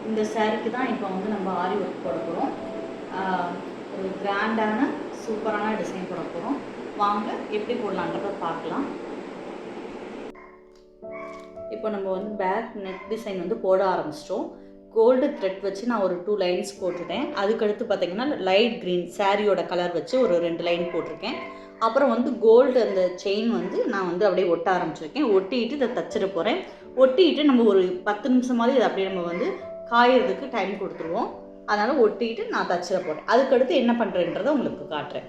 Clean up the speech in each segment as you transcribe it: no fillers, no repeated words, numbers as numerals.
இந்த சாரீக்கு தான் இப்போ வந்து நம்ம ஆரி ஒர்க் போட போகிறோம். ஒரு கிராண்டான சூப்பரான டிசைன் போட போகிறோம். வாங்க எப்படி போடலான்றதை பார்க்கலாம். இப்போ நம்ம வந்து பேக் நெக் டிசைன் வந்து போட ஆரம்பிச்சிட்டோம். கோல்டு த்ரெட் வச்சு நான் ஒரு 2 லைன்ஸ் போட்டுட்டேன். அதுக்கடுத்து பார்த்திங்கன்னா லைட் க்ரீன் சாரியோட கலர் வச்சு ஒரு 2 லைன் போட்டிருக்கேன். அப்புறம் வந்து கோல்டு அந்த செயின் வந்து நான் வந்து அப்படியே ஒட்ட ஆரம்பிச்சிருக்கேன். ஒட்டிட்டு இதை தச்சிட போகிறேன். ஒட்டிட்டு நம்ம ஒரு 10 நிமிஷமாவது இதை அப்படியே நம்ம வந்து காயறதுக்கு டைம் கொடுத்துருவோம். அதனால் ஒட்டிட்டு நான் தச்சிட போகிறேன். அதுக்கடுத்து என்ன பண்ணுறேன்றதை உங்களுக்கு காட்டுறேன்.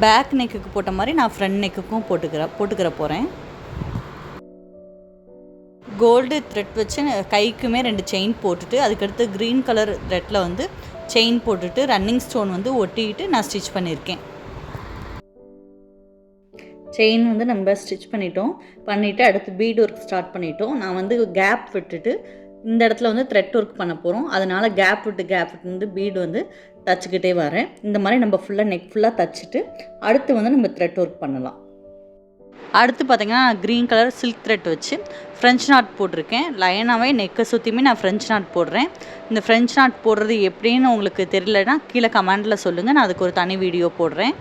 பேக் நெக்குக்கு போட்ட மாதிரி நான் ஃப்ரண்ட் நெக்குக்கும் போட்டுக்கிற போகிறேன். கோல்டு த்ரெட் வச்சு கைக்குமே 2 செயின் போட்டுட்டு அதுக்கடுத்து க்ரீன் கலர் த்ரெட்டில் வந்து செயின் போட்டுட்டு ரன்னிங் ஸ்டோன் வந்து ஒட்டிக்கிட்டு நான் ஸ்டிச் பண்ணியிருக்கேன். செயின் வந்து நம்ம ஸ்டிச் பண்ணிவிட்டு அடுத்து பீட் ஒர்க் ஸ்டார்ட் பண்ணிட்டோம். நான் வந்து கேப் விட்டுட்டு இந்த இடத்துல வந்து த்ரெட் ஒர்க் பண்ண போகிறோம். அதனால் கேப் விட்டு வந்து பீடு வந்து தச்சுக்கிட்டே வரேன். இந்த மாதிரி நம்ம ஃபுல்லாக நெக் ஃபுல்லாக தச்சுட்டு அடுத்து வந்து நம்ம த்ரெட் ஒர்க் பண்ணலாம். அடுத்து பார்த்திங்கன்னா க்ரீன் கலர் சில்க் த்ரெட் வச்சு ஃப்ரெஞ்ச் நாட் போட்டிருக்கேன். லைனாகவே நெக்கை சுற்றியுமே நான் ஃப்ரெஞ்ச் நாட் போடுறேன். இந்த ஃப்ரெஞ்ச் நாட் போடுறது எப்படின்னு உங்களுக்கு தெரியலன்னா கீழே கமெண்டில் சொல்லுங்கள், நான் அதுக்கு ஒரு தனி வீடியோ போடுறேன்.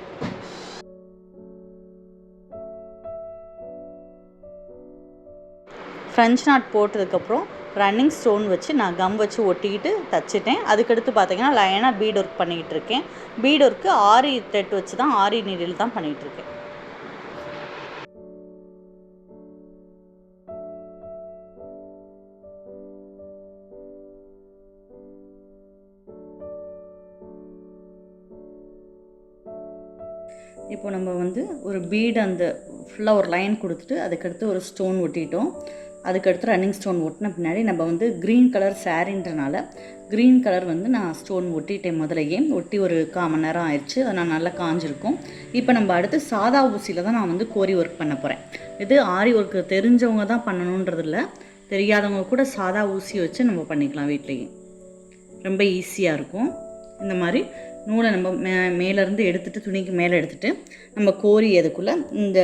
ஃப்ரெஞ்ச் நாட் போட்டதுக்கப்புறம் ரன்னிங் ஸ்டோன் வச்சு நான் கம் வச்சு ஒட்டிக்கிட்டு தச்சுட்டேன். அதுக்கடுத்து பார்த்திங்கன்னா லைனாக பீட் ஒர்க் பண்ணிகிட்டு இருக்கேன். பீட் ஒர்க்கு ஆரி த்ரெட் வச்சு தான் ஆரி நீடில் தான் பண்ணிகிட்ருக்கேன். இப்போ நம்ம வந்து ஒரு பீடு அந்த ஃபுல்லாக ஒரு லைன் கொடுத்துட்டு அதுக்கடுத்து ஒரு ஸ்டோன் ஒட்டிட்டோம். அதுக்கடுத்து ரன்னிங் ஸ்டோன் ஒட்டின பின்னாடி நம்ம வந்து க்ரீன் கலர் சாரின்றனால க்ரீன் கலர் வந்து நான் ஸ்டோன் ஒட்டிட்டேன். முதலையே ஒட்டி ஒரு 1/4 மணி நேரம் ஆயிடுச்சு. அதை நான் நல்லா காஞ்சிருக்கும். இப்போ நம்ம அடுத்து சாதா ஊசியில் தான் நான் வந்து கோரி ஒர்க் பண்ண போகிறேன். இது ஆரி ஒர்க்கு தெரிஞ்சவங்க தான் பண்ணணுன்றது இல்லை, தெரியாதவங்க கூட சாதா ஊசி வச்சு நம்ம பண்ணிக்கலாம். வீட்லேயே ரொம்ப ஈஸியாக இருக்கும். இந்த மாதிரி நூலை நம்ம மேலேருந்து எடுத்துகிட்டு துணிக்கு மேலே எடுத்துகிட்டு நம்ம கோரி அதுக்குள்ளே இந்த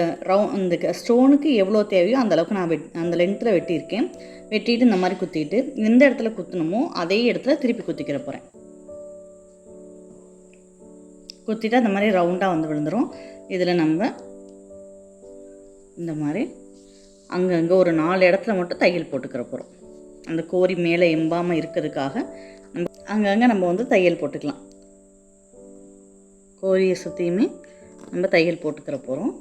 ஸ்டோனுக்கு எவ்வளோ தேவையோ அந்தளவுக்கு நான் அந்த லென்த்தில் வெட்டியிருக்கேன். வெட்டிட்டு இந்த மாதிரி குத்திட்டு எந்த இடத்துல குத்தணுமோ அதே இடத்துல திருப்பி குத்திக்கிற போகிறேன். குத்திட்டு அந்த மாதிரி ரவுண்டாக வந்து விழுந்துடும். இதில் நம்ம இந்த மாதிரி அங்கங்கே ஒரு 4 இடத்துல மட்டும் தையல் போட்டுக்கிற போகிறோம். அந்த கோரி மேலே எம்பாமல் இருக்கிறதுக்காக நம்ம அங்கங்கே நம்ம வந்து தையல் போட்டுக்கலாம். கோரியை சுற்றியுமே நம்ம தையல் போட்டுக்கிற போகிறோம்.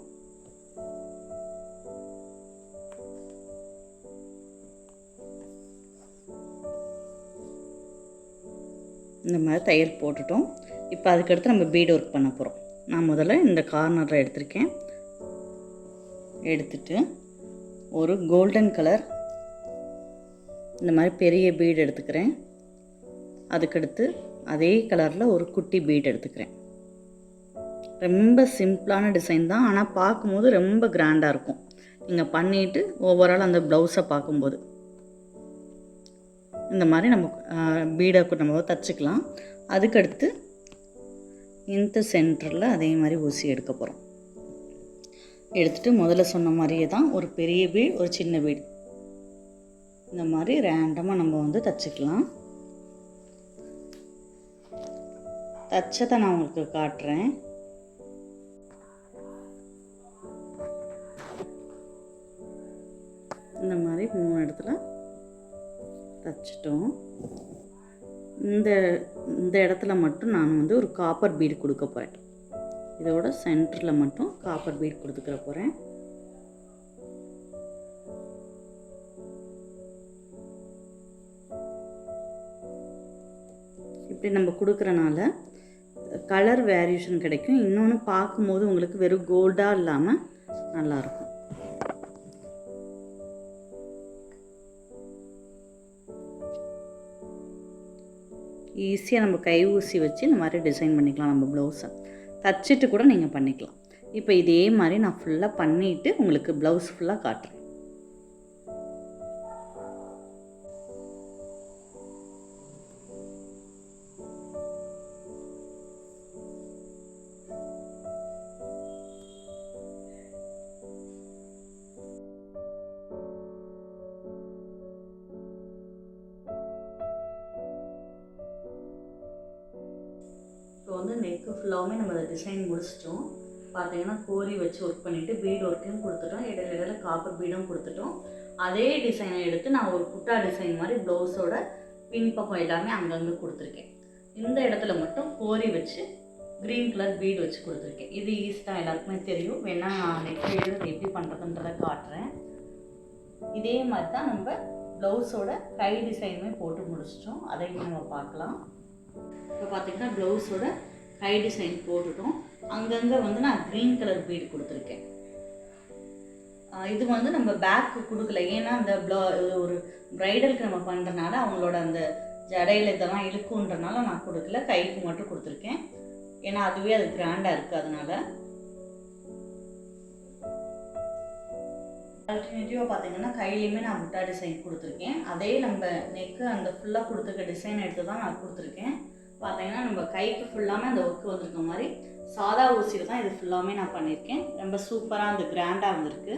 இந்த மாதிரி தையல் போட்டுட்டோம். இப்போ அதுக்கடுத்து நம்ம பீட் ஒர்க் பண்ண போகிறோம். நான் முதல்ல இந்த கார்னரில் எடுத்திருக்கேன். எடுத்துட்டு ஒரு கோல்டன் கலர் இந்த மாதிரி பெரிய பீடு எடுத்துக்கிறேன். அதுக்கடுத்து அதே கலரில் ஒரு குட்டி பீடு எடுத்துக்கிறேன். ரொம்ப சிம்பிளான டிசைன் தான், ஆனால் பார்க்கும்போது ரொம்ப கிராண்டாக இருக்கும். நீங்கள் பண்ணிவிட்டு ஓவரால் அந்த ப்ளவுஸை பார்க்கும்போது இந்த மாதிரி நம்ம பீடை நம்ம தச்சுக்கலாம். அதுக்கடுத்து இந்த சென்டரில் அதே மாதிரி ஊசி எடுக்க போகிறோம். எடுத்துகிட்டு முதல்ல சொன்ன மாதிரியே தான் ஒரு பெரிய பீடு ஒரு சின்ன பீடு இந்த மாதிரி ரேண்டமாக நம்ம வந்து தச்சுக்கலாம். தச்சதை நான் உங்களுக்கு காட்டுறேன். இந்த மாதிரி 3 இடத்துல தச்சிட்டோம். இந்த இடத்துல மட்டும் நான் வந்து ஒரு காப்பர் பீடு கொடுக்க போகிறேன். இதோட சென்டரில் மட்டும் காப்பர் பீட் கொடுத்துக்கிற போகிறேன். இப்படி நம்ம கொடுக்குறனால கலர் வேரியேஷன் கிடைக்கும். இன்னொன்று பார்க்கும்போது உங்களுக்கு வெறும் கோல்டாக இல்லாமல் நல்லாயிருக்கும். ஈஸியாக நம்ம கை ஊசி வச்சு இந்த மாதிரி டிசைன் பண்ணிக்கலாம். நம்ம ப்ளவுஸை தச்சுட்டு கூட நீங்கள் பண்ணிக்கலாம். இப்போ இதே மாதிரி நான் ஃபுல்லாக பண்ணிவிட்டு உங்களுக்கு ப்ளவுஸ் ஃபுல்லாக காட்டுறேன். வந்து நெக்கு ஃபுல்லாகவுமே நம்ம அதை டிசைன் முடிச்சிட்டோம். பார்த்தீங்கன்னா கோரி வச்சு ஒர்க் பண்ணிவிட்டு பீட் ஒர்க்கையும் கொடுத்துட்டோம், இடையில காப்பர் பீடும் கொடுத்துட்டோம். அதே டிசைனை எடுத்து நான் ஒரு புட்டா டிசைன் மாதிரி ப்ளவுஸோட பின்பக்கம் எல்லாமே அங்கங்கே கொடுத்துருக்கேன். இந்த இடத்துல மட்டும் கோரி வச்சு க்ரீன் கலர் பீட் வச்சு கொடுத்துருக்கேன். இது ஈஸியாக எல்லாருக்குமே தெரியும். வேணால் நான் நெக்ஸ்ட் வீடியோவில் எப்படி பண்ணுறதுன்றதை காட்டுறேன். இதே மாதிரி தான் நம்ம ப்ளவுஸோட கை டிசைனுமே போட்டு முடிச்சிட்டோம். அதையும் நம்ம பார்க்கலாம். இப்போ பார்த்திங்கன்னா ப்ளவுஸோட கை டிசைன் போட்டுட்டோம். அங்கங்கே வந்து நான் க்ரீன் கலர் பீடு கொடுத்துருக்கேன். இது வந்து நம்ம பேக்கு கொடுக்கல, ஏன்னா அந்த ஒரு ப்ரைடலுக்கு நம்ம பண்ணுறனால அவங்களோட அந்த ஜடையில் இதெல்லாம் இழுக்குன்றனால நான் கொடுக்கல, கைக்கு மட்டும் கொடுத்துருக்கேன். ஏன்னா அதுவே அது கிராண்டாக இருக்குது. அதனால ஆல்டர்னேட்டிவாக பார்த்தீங்கன்னா கையிலையுமே நான் புட்டா டிசைன் கொடுத்துருக்கேன். அதே நம்ம நெக்கு அந்த ஃபுல்லாக கொடுத்துருக்க டிசைன் எடுத்து தான் நான் கொடுத்துருக்கேன். பார்த்தீங்கன்னா நம்ம கைக்கு ஃபுல்லாமே அந்த ஒர்க்கு வந்திருக்க மாதிரி சாதா ஊசியில் தான் இது ஃபுல்லாமே நான் பண்ணியிருக்கேன். ரொம்ப சூப்பராக அந்த கிராண்டாக வந்திருக்கு.